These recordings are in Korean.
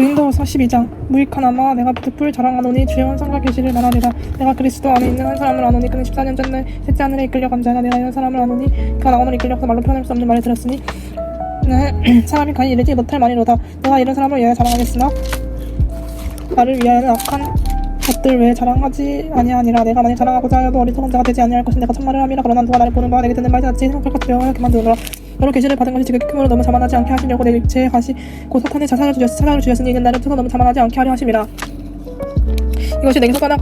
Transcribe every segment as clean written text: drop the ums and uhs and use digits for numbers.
고린도후서 12장 무익하나마 내가 부득불 자랑하노니 주의 환상과 계시를 말하리라. 내가 그리스도 안에 있는 한 사람을 아노니 그는 14년 전에 셋째 하늘에 이끌려간 자라. 내가 이런 사람을 아노니 그가 나 오늘 이끌려서 말로 표현할 수 없는 말을 들었으니 사람이 가히 이르지 못할 말이로다. 내가 이런 사람을 위하여 자랑하겠으나 나를 위하여는 악한 것들 외에 자랑하지 아니하니라. 내가 만일 자랑하고자 하여도 어리석은 자가 되지 아니할 것은 내가 참말을 함이라. 그러나 누가 나를 보는 바와 내게 듣는 말이 낫지 생각할 것 두려워하여 그만두노라. 너로 계시를 받은 것이 지극히 크므로 너무 자만하지 않게 하시려고 내 육체에 가시 곧 사탄의 사사를 주셨으니 이는 나를 쳐서 너무 자만하지 않게 하려 하심이라. 이것이 내게 속하나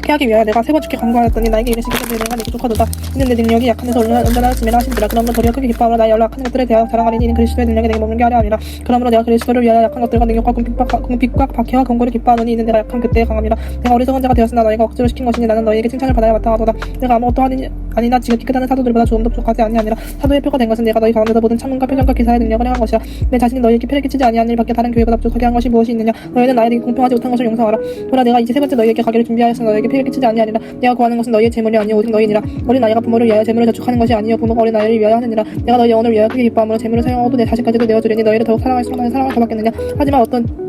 하기 위하여 내가 3번 주께 간구하였더니 나에게 이르시기를 내가 내게 족하도다. 이는 내 능력이 약한 데서 온전하였음이라 하시니라. 그러므로 도리어 크게 기뻐하므로 나의 연락한 것들에 대하여 자랑하리니 이는 그리스도의 능력이 내게 머물게 하려 함이라. 그러므로 내가 그리스도를 위하여 약한 것들과 능력과 궁핍과 박해와 권고를 기뻐하노니 이는 내가 약한 그때에 강함이라. 내가 어리석은 자가 되었으나 너희가 억지로 시킨 것이니 나는 너희에게 칭찬을 받아야 마땅하도다. 내가 아무것도 아니나 지극히 크다는 사도들보다 조금도 부족하지 아니하니라. 사도의 표가 된 것은 내가 너희 가운데서 모든 참음과 표정과 기사의 능력을 행한 것이라. 내 자신이 너희에게 피를 끼치지 아니한 일밖에 다른 교회보다 부족하게 한 것이 무엇이 있느냐. 너희는 나에게 공평하지 못한 것을 용서하라. 보라 내가 이제 3번째 너희에게 가기를 준비하였으나 너희에게 피를 끼치지 아니하리라. 내가 구하는 것은 너희의 재물이 아니요 오직 너희니라. 어린 아이가 부모를 위하여 재물을 저축하는 것이 아니요 부모가 어린 아이를 위하여 하느니라. 내가 너희 영혼을 위하여 크게 기뻐함으로 재물을 사용하고도 내 자식까지도 내어주리니 너희를 더욱 사랑할수록 나는 사랑을 더 받겠느냐. 하지만 어떤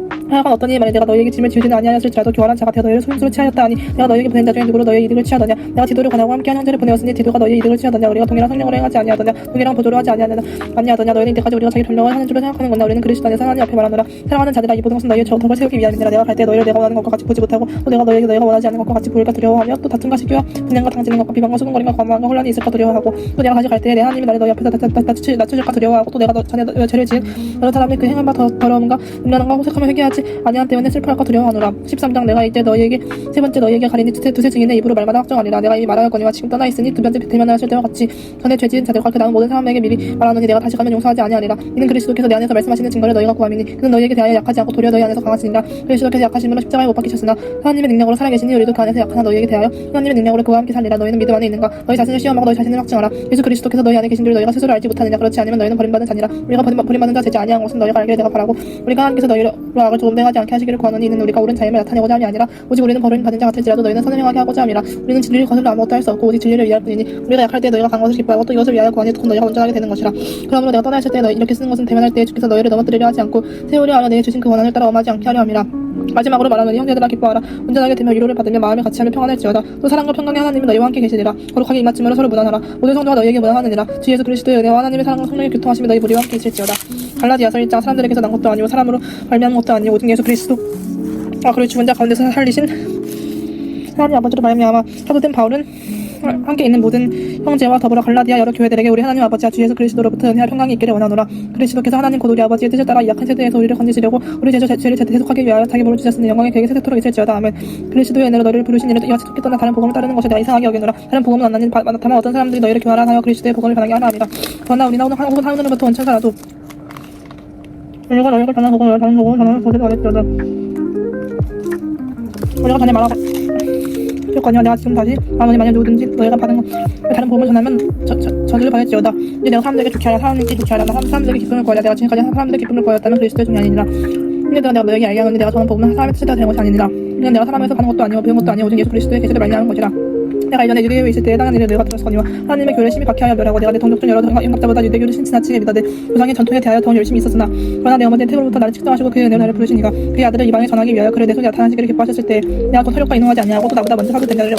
이에 만일 내가 너희에게 짐을 지우지는 아니하였을지라도 교활한 자가 되어 너희를 소임수로 취하였다 하니 내가 너희에게 보낸 자 중에 누구로 너희의 이득을 취하더냐. 내가 디도를 권하고 함께한 형제를 보내었으니 디도가 너희의 이득을 취하더냐. 우리가 동일한 성령을 행하지 아니하더냐. 동일한 보조를 하지 아니하더냐. 너희는 이때까지 우리가 자기 변명을 하는 줄로 생각하는 건데 우리는 그리스도 안에서 하나님 앞에 말하노라. 사랑하는 자들아 이 모든 것은 너희의 덕을 세우기 위함이니라. 내가 갈 때 너희를 내가 원하는 것과 같이 보지 못하고 또 내가 너희에게 너희가 원하지 않는 것과 같이 보일까 두려워하며 또 다툼과 시기와 분양과 당지는 것과 비방과 수군거림과 관망과 혼란이 있을까 두려워하고 또 내가 다시 갈 때에 내 하나님이 나를 너희 앞에서 낮추실까 두려워하고 또 내가 전에 죄를 지은 여러 사람들이 그 행한 바 더러움과 음란함과 호색함을 회개하지 아니한 때문에 슬퍼할까 두려워하노라. 13장 내가 이제 너희에게 3번째 너희에게 가리니 두세 증인의 입으로 말마다 확정하리라. 내가 이미 말하였거니와 지금 떠나 있으니 두 번째 대면하실 때와 같이 전에 죄 지은 자들과 그 다음 모든 사람에게 미리 말하노니 내가 다시 가면 용서하지 아니하리라. 이는 그리스도께서 내 안에서 말씀하시는 증거를 너희가 구함이니 그는 너희에게 대하여 약하지 않고 도리어 너희 안에서 강하시니라. 그리스도께서 약하심으로 십자가에 못 박히셨으나 하나님의 능력으로 살아계시니 우리도 그 안에서 약하나 너희에게 대하여 하나님의 능력으로 그와 함께 살리라. 너희는 믿음 안에 있는가. 너희 자신을 시험하고 너희 자신을 확증하라. 예수 그리스도께서 너희 안에 계신 줄 너희가 스스로 알지 못하느냐. 그렇지 않으면 너희는 버림받은 자니라. 우리가 버림받은 자 되지 아니한 것은 너희가 알기를 내가 바라고 우리가 하나님께서 너희로 악을 조금 행하지 않게 하시기를 구하노니 이는 우리가 옳은 자임을 나타내고자 함이 아니라 오직 우리는 버림받은 자 같을지라도 너희는 선을 행하게 하고자 함이라. 우리는 진리를 거슬러 아무것도 할 수 없고 오직 진리를 위할 뿐이니 우리가 약할 때 너희가 강한 것을 기뻐하고 또 이것을 위하여 구하니 곧 너희가 온전하게 되는 것이라. 그러므로 내가 떠나 있을 때 이렇게 쓰는 것은 대면할 때에 주께서 너희를 넘어뜨리려 하지 않고 세우려 하려 내게 주신 그 원한을 따라 엄하지 않게 하려 함이라. 마지막으로 말하노니 형제들아 기뻐하라. 온전하게 되며 위로를 받으며 마음에 같이하며 평안할지어다. 또 사랑과 평강의 하나님은 너희와 함께 계시리라. 거룩하게 임하침으로 서로 무난하라. 모든 성도가 너희에게 무난하느니라. 주 예수 그리스도의 은혜와 하나님의 사랑과 성령의 교통하심이 너희 무리와 함께 있을지어다. 갈라디아서 1장 사람들에게서 난 것도 아니고 사람으로 발명한 것도 아니고 오직 예수 그리스도 그리고 죽은 자 가운데서 살리신 하나님 아버지로 말미암아 사도된 바울은 함께 있는 모든 형제와 더불어 갈라디아 여러 교회들에게 우리 하나님 아버지와 주 예수 그리스도로부터 은혜와 평강이 있기를 원하노라. 그리스도께서 하나님 곧 우리 아버지의 뜻을 따라 이 약한 세대에서 우리를 건지시려고 우리 죄를 세속하기 위하여 자기 몸을 주셨으니 영광의 계획이 세세토록 있을지어다. 아멘. 그리스도의 은혜로 너희를 부르신 이를 이와 지속히 떠나 다른 복음을 따르는 것에 내가 이상하게 여기노라. 다른 복음은 안 나니 다만 어떤 사람들이 너희를 교활하여 그리스도의 복음을 변하게 하라 함이라. 그러나 우리나 혹은 하늘로부터 온 천사라도 우리가 너희가 전한 복음을 다른 복음을 전하는 것을 원했지어다. 우리가 전에 말하거니와 내가 지금 다시 아무리 만약 누구든지 너희가 받은 다른 복음을 전하면 저주를 받을지어다. 이제 내가 사람들에게 좋게 하라. 사람들에게 좋게 하라. 사람들에게 기쁨을 구하라. 내가 지금까지 사람들에게 기쁨을 구하였다면 그리스도의 종이 아니니라. 이제도 내가 너에게 알게 하노니 내가 전한 복음은 사람의 뜻에 따라 되는 것이 아니니라. 이는 내가 사람에서 받은 것도 아니고 배운 것도 아니고 오직 예수 그리스도의 계시를 말미암은 것이라. 내가 이전에 유대교에 있을 때에 당한 일을 너희가 들었거니와 하나님의 교회를 심히 박해하여 멸하고 내가 내 동족 중 여러 영갑자보다 유대교를 지나치게 믿어대 조상의 전통에 대하여 더 열심히 있었으나 그러나 내 어머니는 태초로부터 나를 측정하시고 그의 은혜로 나를 부르시니가 그의 아들을 이방에 전하기 위하여 그를 내 손에 나타나시기를 기뻐하셨을 때에 내가 곧 혈육과 인용하지 아니하고 또 나보다 먼저 사도된 자들을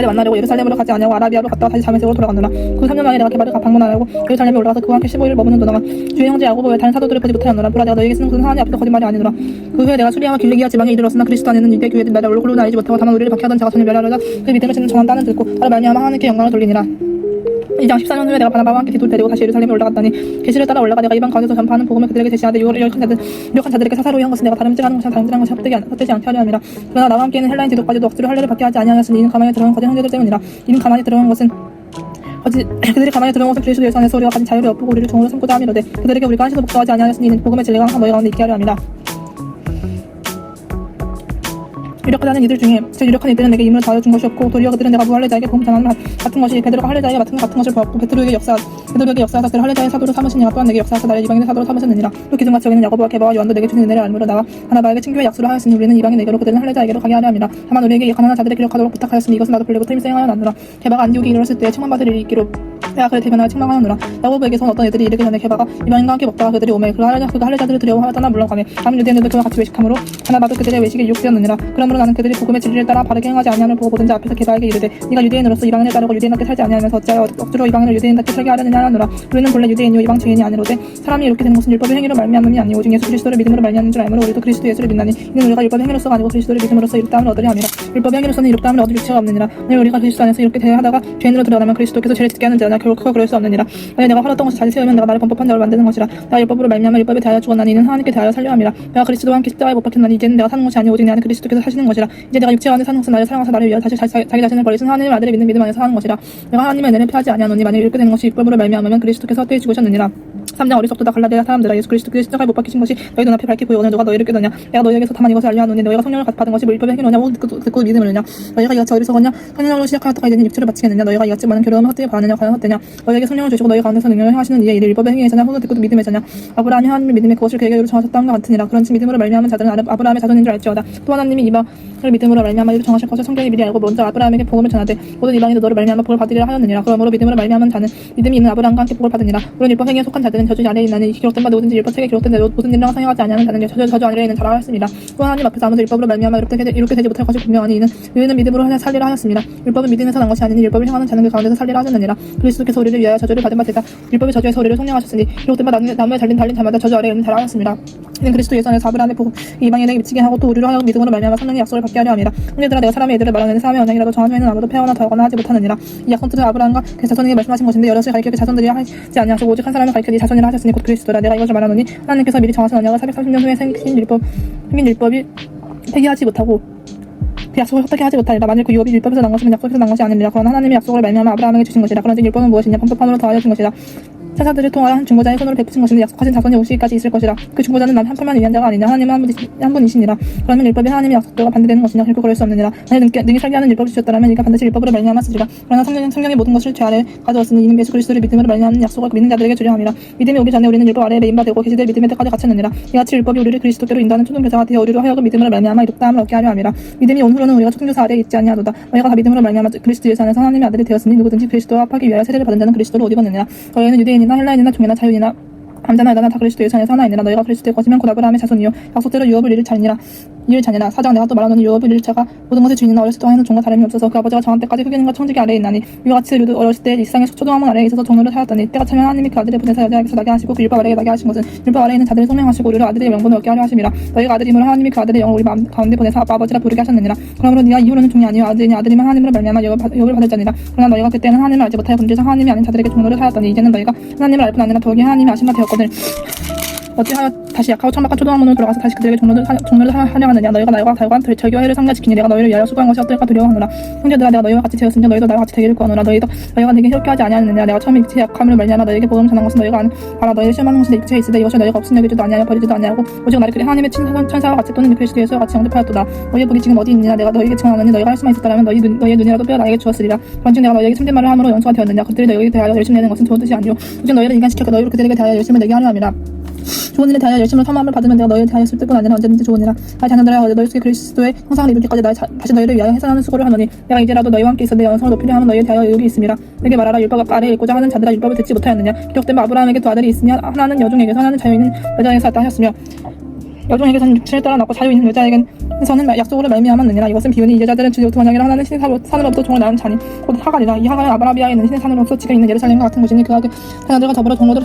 만나려고 예루살렘으로 가지 아니하고 아라비아로 갔다가 다시 다메섹으로 돌아갔노라. 그 3년 만에 내가 게바를 방문하려고 예루살렘에 올라가서 그와 함께 15일을 머무는 동안 주의 형제 야고보 외 다른 사도들을 보지 못하였노라. 보라 내가 너희에게 쓰는 것은 하나님 앞에서 거짓말이 아니노라. 그 후에 내가 수리아와 길리기아 지방에 이르렀으나 그리스도 안에는 유대 교회들 나를 얼굴로 알지 못하고 다만 우리를 박해하던 자가 전혀 멸하려다 그 믿음을 지는 정한 따는 듣고 나를 말미암아 하나님께 영광을 돌리니라. 2장 14년 후에 내가 바나바와 함께 디도를 데리고 다시 예루살렘에 올라갔다니 계시를 따라 올라가 내가 이방 가운데서 전파하는 복음을 그들에게 제시하되 유력한 자들에게 사사로이 한 것은 내가 다름질 하는 것이나 다름질한 것이 헛되지 않게 하려 함이라. 그러나 나와 함께 있는 헬라인 디도까지도 억지로 할례를 받게 하지 아니하였으니 이는 가만히 들어간 거짓 형제들 때문이라. 이는 가만히 들어간 것은 그들이 가만히 들어온 것은 그리스도 예수 안에서 우리가 가진 자유를 엿보고 우리를 종으로 삼고자 함이로되 그들에게 우리가 한시도 복종하지 아니하였으니 이는 복음의 진리가 항상 너희 가운데 있게 하려 함이라. 유력하다는 이들 중에 즉 유력한 이들은 내게 임을 다하여 준 것이었고 도리어 그들은 내가 무할례자에게 복음 전함을 같은 것이 베드로가 할례자에게 같은 것을 보았고 베드로에게 역사하사 그를 할례자의 사도로 삼으신 이가 또한 내게 역사하사 나를 이방인의 사도로 삼으셨느니라. 또 기둥같이 여기는 야고보와 게바와 요한도 내게 주신 은혜를 알므로 나와 바나바에게 친교의 약수를 하였으니 우리는 이방인에게로 그들은 할례자에게로 가게 하려 함이라. 다만 우리에게 가난한 자들의 기록하도록 부탁하였으니 이것은 나도 빌리고 힘써 행하여 놨노라. 게바가 안디옥에 이르렀을 때 책망받을 일이 있기로 내가 그를 대변하여 책망하였노라. 야고보에게서 어떤 애들이 이르기 전에 게바가 이방인과 함께 먹다가 그들이 오매 그가 할례자들을 두려워하여 떠나 물러가매 다른 유대인들도 그와 같이 외식함으로 바나바도 그들의 외식에 유혹되었느니라. 그러므로 나는 그들이 복음의 진리를 따라 바르게 행하지 아니함을 보고 보든지 앞에서 게바에게 이르되 네가 유대인으로서 이방인을 따르고 유대인답게 살지 아니하면서 어찌하여 억지로 이방인을 유대인답게 살게 하려느냐 하노라. 우리는 본래 유대인이요 이방 증인이 아니로되 사람이 이렇게 되는 것은 율법의 행위로 말미암음이 아니오 오직 예수 그리스도를 믿음으로 말미암는 줄 알므로 우리도 그리스도 예수를 믿나니 이는 우리가 율법의 행위로서가 아니고 그리스도를 믿음으로써 이룩다함을 얻으려 함이라. 율법의 행위로서는 이룩다함을 얻을 유치가 없느니라. 만약 우리가 그리스도 안에서 이렇게 대하다가 죄인으로 드러나면 그리스도께서 죄를 짓게 하는 자나 결코 그럴 수 없느니라. 만약 내가 화났던 것을 다시 세우면 내가 나를 범법한 자로 만드는 것이라. 내가 율법으로 말미암아 율법에 대하여 죽었나니 이는 하나님께 대하여 살려 함이라. 내가 그리스도와 함께 십자가에 못 박혔나니 이제는 내가 사는 것이 아니오 오직 내 안에 그리스도께서 사시는 것이라. 이제 내가 육체가 안에 사는 것은 나를 사랑하사 나를 위하여 다시 자기 자신을 버리신 하나님의 아들의 믿는 믿음 안에서 사는 것이라. 내가 하나님의 은혜를 피하지 아니하노니 만약 이렇게 되는 것이 율법으로 말미암으면 그리스도께서 헛되이 죽으셨느니라. 3장 어리석도다 갈라디아 사람들아 예수 그리스도께서 십자가에 못 박히신 것이 너희 눈앞에 밝히 보여 오늘 누가 너희를 꾀더냐. 내가 너희에게서 다만 이것을 알려하노니 너희가 성령을 받은 것이 율법의 행위로냐 혹 듣고 믿음을 느냐. 너희가 이같이 어리석었냐. 성령으로 시작하였다가 이제는 육체를 바치겠느냐. 너희가 이같이 많은 괴로움을 헛되이 받느냐 과연 헛되냐. 너희에게 성령을 주시고 너희 가운데서 능력을 행하시는 이의 일을 율법의 행위에서냐 혹은 듣고 믿음에서냐. 아브라함이 하나님의 믿음에 그것을 그에게 의로 정하셨다 함과 같으니라. 그런지 믿음으로 말미암은 자들은 아브라함의 자손인 줄 알지어다. 또 하나님이 이방을 믿음으로 말미암아 이를 정하실 것을 성경이 미리 알고 먼저 아브라함에게 복음을 전하되 모든 이방인도 너를 말미암아 복을 받으리라 하였느니라. 그러므로 믿음으로 말미암은 자는 믿음이 있는 아브라함과 함께 복을 받으니라. 물론 율법 행위에 속한 자들은 저주 아래에 있나니 기록된 바 누구든지 율법책에 기록된 대로 모든 일이랑 상행하지 아니하는 자는 저주 아래에 있는 자라 하였습니다. 또 하나님 앞에서 아무도 율법으로 말미암아 이렇게 되지 못할 것이 분명하니 이는 너희는 믿음으로 살리라 하였습니다. 율법은 믿음에서 난 것이 아니니 율법을 행하는 자는 그 가운데서 살리라 하셨느니라. 그리스도께서 우리를 위하여 저주를 받은 바 되다 율법이 저주에서 우리를 속량하셨으니 기록된 바 나무에 달린 자마다 저주 아래에 있는 자라 하였습니다. 이는 그리스도 예수 안에서 아브라함의 복음 이방인에게 미치게 하고 또 우리로 하여금 믿음으로 말미암아 성령의 약속을 받게 하려 함이라. 형제들아 내가 사람의 애들을 말하는 사람의 언양이라도 정한 후에는 아무도 폐하거나 더하거나 하지 못하느니라. 이 약속 뜻은 아브라함과 그 자손에게 말씀하신 것인데 여럿을 가리켜 그 자손들이 하지 아니하시고 오직 한 사람을 가리켜 네 자손이라 하셨으니 곧 그리스도라. 내가 이것을 말하노니 하나님께서 미리 정하신 언약을 430년 후에 생긴 율법이 폐기하지 못하고 그 약속을 헛되게 하지 못하리라. 만일 그 유업이 율법에서 난 것이면 약속에서 난 것이 아니니라. 그러나 하나님의 약속을 말미암아 아브라함에게 주신 것이라. 그런지 율법은 무엇이냐 범법함으로 더하여 준 것이라. 천사들을 통하여 한 중보자의 손으로 베푸신 것인데 약속하신 자손이 오시기까지 있을 것이라. 그 중보자는 난 한 편만 위한 자가 아니냐. 하나님은 한 분이시니라. 그러면 율법이 하나님의 약속대로 반대되는 것이냐. 결코 그럴 수 없느니라. 만일 능히 살게 하는 율법을 주셨더라면 이가 반드시 율법으로 말미암아 쓰리라. 그러나 성령의 모든 것을 죄 아래 가져왔으니 이는 예수 그리스도를 믿음으로 말미암는 약속을 믿는 자들에게 주려 함이라. 믿음이 오기 전에 우리는 율법 아래에 매인바되고 계시될 믿음의 때까지 갇혔느니라. 이같이 율법이 우리를 그리스도께로 인도하는 초등교사가 되어 우리로 하여금 믿음으로 말미암아 이룩다함을 얻게 하려 함이라. 믿음이 온 후로는 우리가 초등교사 아래에 있지 아니하도다. 너희가 다 믿음으로 말미암아 그리스도 예수 안에서 하나님의 아들이 되었으니 누구든지 그리스도와 합하기 위하여 세례를 받은 자는 그리스도를 옷 입었느니라. 너희는 유대인이나 헬라인이나 종이나 자유이나 남자나 여자나 다 그리스도 예수 안에서 하나이니라. 너희가 그리스도의 것이면 곧 아브라함의 자손이요 약속대로 유업을 이룰 자니라. 4장 내가 또 말하노니 유업을 이룰 자가 모든 것의 주인이나 어렸을 동안에는 종과 다름이 없어서 그 아버지가 정한 때까지 흑인과 청지기 아래에 있나니 이와 같이 우리도 어렸을 때 일상의 초등학문 아래에 있어서 종로를 하였더니 때가 차면 하나님이 그 아들을 보내사 여자에게서 나게 하시고 그 율법 아래에 나게 하신 것은 율법 아래에 있는 자들을 소명하시고 우리를 아들의 명분을 얻게 하려 하심이라. 너희가 아들임으로 하나님이 그 아들의 영을 우리 마음 가운데 보내사 아버지라 부르게 하셨느니라. 그러므로 네가 이후로는 종이 아니요 아들이니 아들이면 하나님으로 말미암아 유업을 받을 자니라. 그러나 너희가 그때는 하나님을 알지 못하여 본질상 하나님이 아닌 자들에게 종로를 하였더니 이제는 너희가 하나님을 알 뿐 아니라 더욱이 하나님의 아심과 되었거늘 어찌하여 다시 약하고 천박한 초등학문으로 돌아가서 다시 그들에게 종로를 하려 하느냐. 너희가 나와 달과 절기와 해를 상가지키니 내가 너희를 위하여 수고한 것이 어떨까 두려워하노라. 형제들아 내가 너희와 같이 되었으니 너희도 나와 같이 되기를 구하노라. 너희가 내게 이렇게 하지 아니하느냐. 내가 처음에 육체의 약함을 말미암아 너희에게 복음을 전한 것은 너희가 알아. 너희를 실망하는 것이 내 육체에 있으되 이것을 너희가 없음 여기지도 아니하여 버리지도 아니하고 오직 나를 그리 하나님의 천사와 같이 또는 그리스도 예수와 같이 영접하였도다. 너희의 복이 지금 어디 있느냐. 내가 너희에게 증언하노니 너희가 할 수만 있었더라면 너희의 눈이라도 빼어 나에게 주었으리라. 그런즉 내가 너희에게 참된 말을 함으로 연수가 되었느냐. 그들이 너희에게 대하여 열심히 내는 것은 좋은 뜻이 아니오 오직 너희를 인간시켜 너희로 그들에게 대하여 열심을 내게 하려 함이라. 좋은 일에 대하여 열심으로 탐함을 받으면 내가 너희에 대하여 쓸 뿐 아니라 언제든지 좋은 일이라. 나의 자녀들아 너희 속에 그리스도의 형상을 이루기까지 다시 너희를 위하여 해산하는 수고를 하노니 내가 이제라도 너희와 함께 있어 내 영성을 높이려 하면 너희에 대하여 의욕이 있음이라. 내게 말하라. 율법 아래에 있고자 하는 자들아 율법을 듣지 못하였느냐. 기록된 바 아브라함에게 두 아들이 있으며 하나는 여종에게서 하나는 자유있는 여자에게서 왔다 하셨으며 여종에게서는 육체를 따라 낳고 자유있는 여자에게서는 약속으로 말미암았느니라. 이것은 비유니 이 여자들은 주 원형이라 하나는 신의 산으로부터 종을 낳은 자니 곧 하갈이라. 이 하갈은 아브라비아에 있는 신의 산으로서 지금 있는 예루살렘과 같은 곳이니 그가 그 자녀들과 더불어 종로를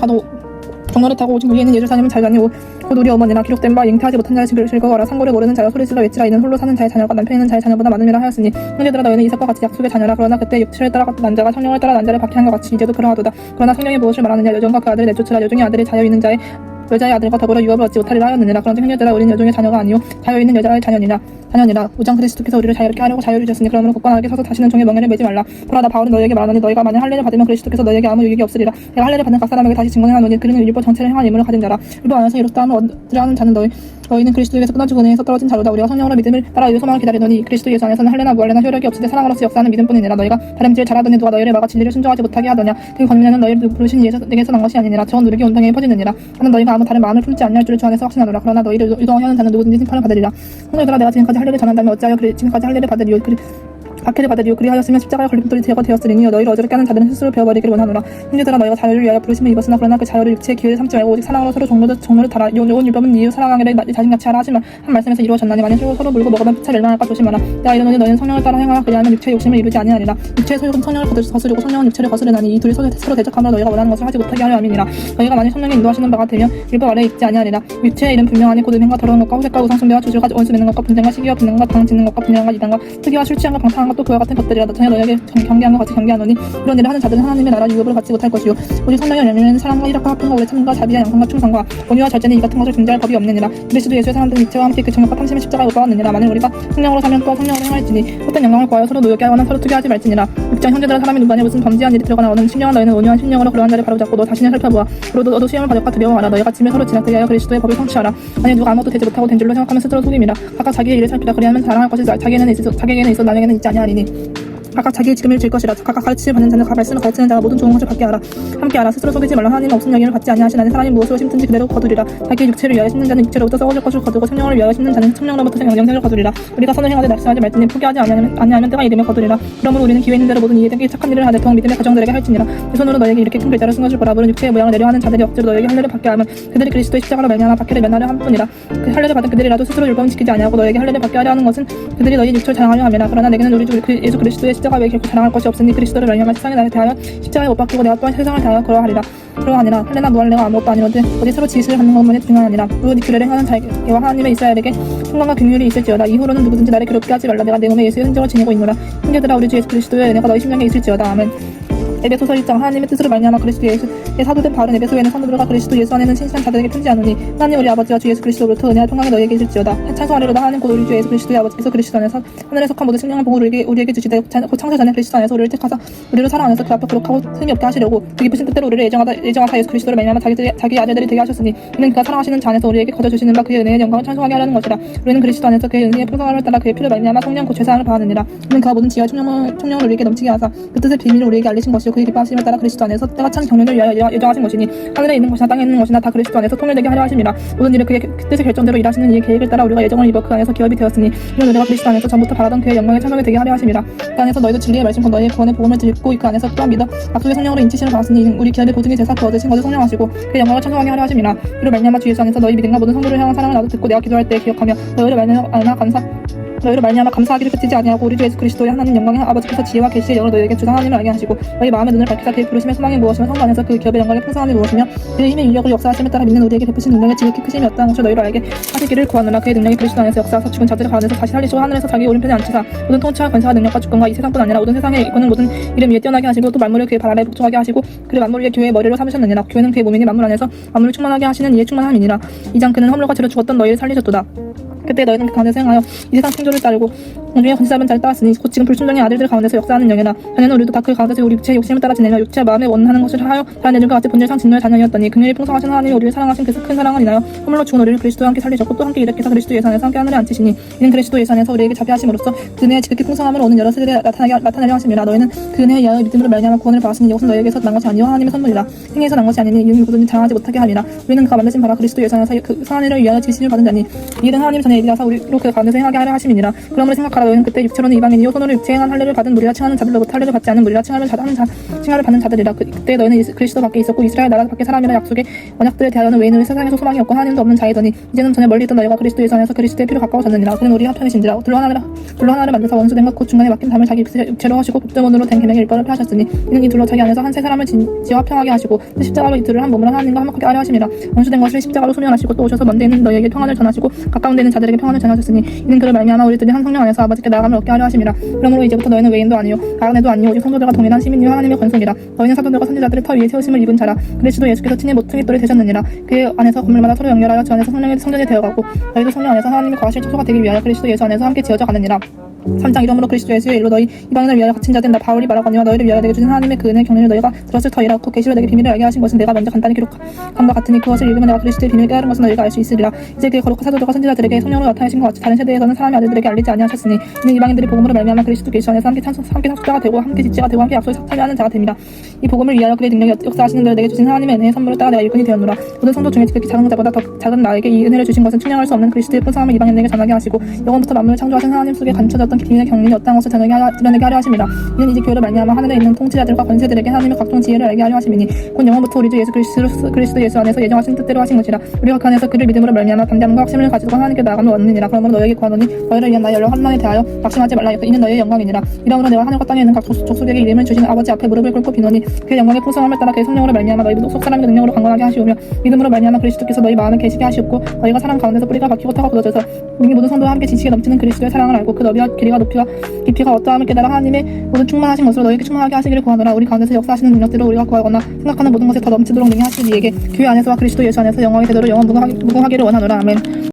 타고 오직 위에 있는 예루살렘은 잘 다니고 곧 우리 어머니나 기록된 바 잉태하지 못한 자의 즐거워라. 상고를 모르는 자여 소리질러 외치라. 이는 홀로 사는 자의 자녀가 남편 있는 자의 자녀보다 많음이라 하였으니 형제들아 너희는 이삭과 같이 약속의 자녀라. 그러나 그때 육체를 따라 난 자가 성령을 따라 난 자를 박해 한것 같이 이제도 그러하도다. 그러나 성령이 무엇을 말하느냐. 여종과 그 아들을 내쫓으라. 여종의 아들이 자유 있는 자의 여자의 아들과 더불어 유업을 얻지 못하리라 하였느니라. 그런즉 형제들아 우리는 여종의 자녀가 아니요 자유 있는 여자의 자녀니라. 오직 그리스도께서 우리를 자유롭게 하려고 자유를 주셨으니 그러므로 굳건하게 서서 다시는 종의 멍에를 매지 말라. 보라 나 바울은 너희에게 말하노니 너희가 만약 할례를 받으면 그리스도께서 너희에게 아무 유익이 없으리라. 내가 할례를 받는 각 사람에게 다시 증언하노니 그는 율법 전체를 행한 임무를 가진 자라. 율법 안에서 이롭다함을 얻으려 하는 자는 너희는 그리스도에게서 끊어지고 은혜에서 떨어진 자로다. 우리가 성령으로 믿음을 따라 이 소망을 기다리노니 그리스도 예수 안에서는 할례나 무할례나 효력이 없으되 사랑으로서 역사하는 믿음뿐이니라. 너희가 다른 일을 잘하더니 누가 너희를 막아 진리를 순종하지 못하게 하더냐. 그 권면은 너희를 부르신 이에게서 난 것이 아니니라. 저건 누르기 온 땅에 퍼지느니라. 나는 너희가 아무 다른 마음을 품지 아니할 줄을 주 안에서 확신하노라. 그러나 너희를 의도하여 하는 자는 누구든지 심판을 받으리라. 성도들아, 내가 지금까지 할례를 전한다면 어찌하여 지금까지 할례를 받으리요. 박해를 받으리요. 그리하였으면 십자가의 걸림돌이 제거되었으리니 너희를 어지럽게 하는 자들은 스스로 배워버리기를 원하노라. 형제들아, 너희가 자유를 위하여 부르심을 입었으나 그러나 그 자유를 육체의 기회를 삼지 말고 오직 사랑으로 서로 종로를 달아. 온 율법은 이유 사랑하기를 자신같이 하라 하지만 한 말씀에서 이루어졌나니 만일 서로 물고 먹으면 피차 멸망할까 조심하라. 내가 이르노니 너희는 성령을 따라 행하라. 그리하면 육체의 욕심을 이루지 아니하리라. 육체의 소욕은 성령을 거스르고 성령은 육체를 거스르나니 이 둘이 서로 대적함으로 너희가 원하는 것을 하지 못하게 하려 함이니라. 너희가 만일 성령이 인도하시는 바가 되면 율법 아래에 있지 아니하리라. 육체의 일은 분명하니 곧 음행과 더러운 것과 호색과 우상숭배와 주술과 원수 맺는 것과 분쟁과 시기와 분쟁과 방 짓는 것과 분열과 이단과 특이와 술 취함과 방탕한 것도 그와 같은 것들이라. 전혀 너희에게 경계한 것 같이 경계하노니 이런 일을 하는 자들은 하나님의 나라 유업을 받지 못할 것이요 오직 성령의 열매는 사랑과 희락과 화평과 오래 참음과 자비와 양성과 충성과 온유와 절제는 이 같은 것을 중재할 법이 없느니라. 그리스도 예수의 사람들은 육체와 함께 그 정욕과 탐심의 십자가에 못 박았느니라. 만일 우리가 성령으로 사면 또 성령으로 행할지니 헛된 영광을 구하여 서로 노엽게 하거나 서로 투기하지 말지니라. 육장 형제들아, 사람이 누구나 무슨 범죄한 일이 들어가나 얻는 심령한 너희는 온유한 심령으로 그러한 자를 바로잡고 너 자신을 살펴보아. 그러도 너도 시험을 받을까 두려워하라. 너희가 짐을 서로 지나 그리하여 그리스도의 법을 성취하라. 만일 누가 아무것도 되지 못하고 된 줄로 생각하면 스스로 속임이라. 각각 자기의 일을 살피라. 그리하면 자랑할 것이 자기에게는 있어 나에게는 있지 아니하리니. 각각 자기의 지금을 질 것이라. 각각 가르치를 받는 자는 말씀을 가르치는 자가 모든 좋은 것을 받게 하라. 함께 하라. 스스로 속이지 말라. 하나님은 없음 영예를 받지 아니하시나니 사람이 무엇으로 심든지 그대로 거두리라. 자기의 육체를 위하여 심는 자는 육체로부터 썩어질 것을 거두고 성령을 위하여 심는 자는 성령으로부터 영생을 거두리라. 우리가 선을 행하되 낙심하지 말지니 포기하지 아니하면 때가 이르면 거두리라. 그러므로 우리는 기회 있는 대로 모든 이에게 착한 일을 하되 더욱 믿음의 가정들에게 할지니라. 그 손으로 너에게 이렇게 큰 글자를 쓴 것을 보라. 물은 육체의 모양을 내려하는 자들이 억지로 너에게 할례를 받게 하면 그들이 그리스도의 십자가로 말미암아 박해를 면하려 함뿐이라. 그 할례를 받은 그들이라도 스스로 율법을 지키지 아니하고 너에게 할례를 받게 하려 하는 것은 그들이 너희 육체를 자랑하려 함이라. 그러나 내게는 우리 주 예수 그리스도의 십자가 외에 결코 자랑할 것이 없으니 그리스도를 말미암아 세상에 나를 대하여 십자가에 못 박히고 내가 또한 세상을 대하여 그러하니라. 할례나 무할례가 아무것도 아니로되 오직 서로 지식을 받는 것만이 중요하니라. 그 규례를 행하는 자에게와 하나님의 이스라엘에게 평강과 긍휼이 있을지어다. 이후로는 누구든지 나를 괴롭게 하지 말라. 내가 내 몸에 예수의 흔적을 지니고 있노라. 형제들아, 우리 주 예수 그리스도의 은혜가 너희 심령에 있을지어다. 아멘. 에베소서 1장. 하나님의 뜻으로 말미암아 그리스도 예수의 사도된 바울은 에베소에는 성도들과 그리스도 예수 안에는 신실한 자들에게 편지하노니 하나님 우리 아버지와 주 예수 그리스도로부터 은혜와 평강이 너희에게 있을지어다. 찬송하리로다. 하나님 곧 우리 주 예수 그리스도의 아버지께서 그리스도 안에서 하늘에 속한 모든 생명을 보고 우리에게 주시되 곧 창세 전에 그리스도 안에서 우리를 택하사 우리를 사랑 안에서 그 앞에 거룩하고 흠이 없게 하시려고 그 깊으신 뜻대로 우리를 예정하사 예수 그리스도를 말미암아 자기 아들들이 되게 하셨으니 이는 그가 사랑하시는 자 안에서 우리에게 거저 주시는 바 그의 은혜의 영광을 찬송하게 하려는 것이라. 우리는 그리스도 안에서 그의 은혜의 풍성함을 따라 그의 피를 말미암아 성령 곧 죄사함을 받았느니라. 이는 그가 모든 지혜와 총명을 우리에게 넘치게 하사 그 뜻의 비밀을 우리에게 알리신 것이요 그의 기뻐하심을 따라 그리스도 안에서 때가 찬 경륜을 위하여 예정하신 것이니 하늘에 있는 것이나 땅에 있는 것이나 다 그리스도 안에서 통일되게 하려 하심이라. 모든 일을 그의 뜻의 결정대로 일하시는 이의 계획을 따라 우리가 예정을 입어 그 안에서 기업이 되었으니 이런 우리가 그리스도 안에서 전부터 바라던 그의 영광의 찬송이 되게 하려 하심이라. 그 안에서 너희도 진리의 말씀과 너희의 구원의 복음을 듣고 그 안에서 또한 믿어 약속의 성령으로 인치심을 받았으니 우리 기업의 보증이 제사 그 얻으신 것을 성령하시고 그의 영광을 찬송하게 하려 하심이라. 이로 말미암아 주 예수 안에서 너희 믿음과 모든 성도를 향한 사랑을 나도 듣고 내가 기도할 때 기억하며 너희를 말미암아 감사하기를 그치지 아니하고 우리 주 예수 그리스도의 하나님 영광의 아버지께서 지혜와 계시의 영으로 너희에게 주사 하나님을 알게 하시고 너희 마음의 눈을 밝히사 그의 부르심의 소망이 무엇이며 성도 안에서 그 기업의 영광의 풍성함이 무엇이며 그의 힘의 인력을 역사하심에 따라 믿는 우리에게 베푸신 능력의 지극히 크심이 어떠한 것을 너희로 알게 하시기를 구하노라. 그의 능력이 그리스도 안에서 역사하사 죽은 자들을 가운데서 다시 살리시고 하늘에서 자기 오른편에 앉히사 모든 통치와 권세와 능력과 주권과 이 세상뿐 아니라 모든 세상에 이끄는 모든 이름 위에 뛰어나게 하시고 또 만물을 그의 발 아래에 복종하게 하시고 그를 만물 위에 교회의 머리로 삼으셨느니라. 교회는 그의 몸이니 만물 안에서 만물을 충만하게 하시는 이의 충만함이니라. 2장. 그는 허물과 죄로 죽었던 너희를 살리셨도다. 그때 너희는 그 가운데서 행하여 이 세상 창조를 따르고 공중의 권세 잡은 자를 따랐으니 곧 지금 불순종의 아들들 가운데서 역사하는 영이라. 자녀는 우리도 다 그 가운데서 우리 육체의 욕심을 따라 지내며 육체와 마음에 원하는 것을 하여 다른 애들과 같이 본질상 진노의 자녀이었더니 긍휼이 풍성하신 하나님이 우리를 사랑하신 그 큰 사랑을 인하여 허물로 죽은 우리를 그리스도와 함께 살리셨고 또 함께 일으키사 그리스도 예수 안에서 함께 하늘에 앉히시니 이는 그리스도 예수 안에서 우리에게 자비하심으로써 그 은혜의 지극히 풍성함을 오는 여러 세대에 나타내려 하심이라. 너희는 그 은혜에 의하여 믿음으로 말미암아 구원을 받았으니 이것은 너희에게서 난 것이 아니요 하나님의 선물이라. 행위에서 난 것이 아니니 이는 누구든지 자랑하지 못하게 함이라. 우리는 그가 만드신 바라 그리스도 예수 안에서 그 선한 일을 위하여 지심을 받은 자니 이 일은 하나님 전에 일이라서 우리로 그 가운데서 행하게 하려 하심이니라. 그러므로 생각하라. 너희는 그때 육체로는 이방인이요 손으로 육체에 행한 할례를 받은 무리라 칭하는 자들로부터 할례를 받지 않은 무리라 칭하를 받는 자들이라. 그때 너희는 그리스도 밖에 있었고 이스라엘 나라 밖에 사람이라 약속의 언약들에 대하여는 외인으로 세상에서 소망이 없고 하나님도 없는 자이더니 이제는 전에 멀리 있던 너희가 그리스도 예수 안에서 그리스도의 피로 가까워졌느니라. 그는 우리 한편이신지라. 둘로 하나를 만드사 원수된 것 곧 중간에 맡긴 담을 자기 육체로 하시고 복제문으로 된 계명의 일벌을 폐하셨으니 이는 이 둘로 자기 안에서 한 세 사람을 지어 화평하게 하시고 또 십자가로 이 둘을 한 몸으로 하나님과 화목하게 하려 하심이라. 원수된 것을 십자가로 소멸하시고 또 오셔서 먼데 있는 너희에게 평안을 전하시고 가까운 데 있는 자들에게 평안을 전하셨으니 이는 그를 말미암아 우리들이 한 성령 안에서 아버지께 나아감을 얻게 하려 하심이라. 그러므로 이제부터 너희는 외인도 아니요 아간에도 아니요 오직 성도들과 동일한 시민이요 하나님의 권속이라. 너희는 사도들과 선지자들의 터 위에 세우심을 입은 자라. 그리스도 예수께서 친히 모퉁이 돌이 되셨느니라. 그의 안에서 건물마다 서로 연결하여 주 안에서 성전이 되어가고 너희도 성령 안에서 하나님이 거하실 처소가 되기 위하여 그리스도 예수 안에서 함께 지어져 가느니라. 3장 이러므로 그리스도 예수의 일로 너희 이방인을 위하여 갇힌 자된 나 바울이 말하거니와 너희를 위하여 내게 주신 하나님의 그 은혜의 경륜을 너희가 들었을 터이라. 곧 계시로 내게 비밀을 알게 하신 것은 내가 먼저 간단히 기록함과 같으니 그것을 읽으면 내가 그리스도의 비밀을 깨달은 것은 너희가 알 수 있으리라. 이제 그의 거룩한 사도들과 선지자들에게 성령으로 나타내신 것 같이 다른 세대에서는 사람의 아들들에게 알리지 아니하셨으니 이는 이방인들이 복음으로 말미암아 그리스도 예수 안에서 함께 상속자가 되고 함께 지체가 되고 함께 약속에 참여하는 자가 됩니다. 이 복음을 위하여 그의 능력이 역사하시는 대로 내게 주신 하나님의 은혜의 선물을 따라 내가 일꾼이 되었노라. 모든 성도 중에 지극히 작은 자보다 더 작은 나에게 이 은혜를 주신 것은 측량할 수 없는 그리스도의 풍성함을 이방인에게 전하게 하시고 영원부터 만물을 창조하신 하나님 속에 감춰졌던 비밀의 경륜이 어떠한 것을 드러내게 하려 하심이라. 이는 이제 교회로 말미암아 하늘에 있는 통치자들과 권세들에게 하나님의 각종 지혜를 알게 하려 하심이니 곧 영원부터 우리 주 예수 그리스도 예수 안에서 예정하신 뜻대로 하신 것이라. 우리가 그 안에서 그를 믿음으로 말미암아 담대함과 확신을 가지고 하나님께 나아감을 얻느니라. 그러므로 너희에게 구하노니 너희를 위한 나의 연락 환난에 대하여 낙심하지 말라. 이는 너희의 영광이니라. 이러므로 내가 하늘과 땅에 있는 각 족속에게 이름을 주신 아버지 앞에 무릎을 꿇고 비노니 그의 영광의 풍성함을 따라 그의 성령으로 말미암아 너희 속사람의 능력으로 강건하게 하시오며 믿음으로 말미암아 그리스도께서 너희 마음에 계시게 하시옵고 너희가 사랑 가운데서 뿌리가 박히고 터가 굳어져서 우리 모든 성도와 함께 지치게 넘치는 그리스도의 사랑을 알고 그 너비와 길이가 높이와 깊이가 어떠함을 깨달아 하나님의 모든 충만하신 것으로 너희에게 충만하게 하시기를 구하노라. 우리 가운데서 역사하시는 능력대로 우리가 구하거나 생각하는 모든 것에 더 넘치도록 능히 하시는 이에게 교회 안에서와 그리스도 예수 안에서 영광이 되도록 영원 무궁하기를 원하노라. 아멘.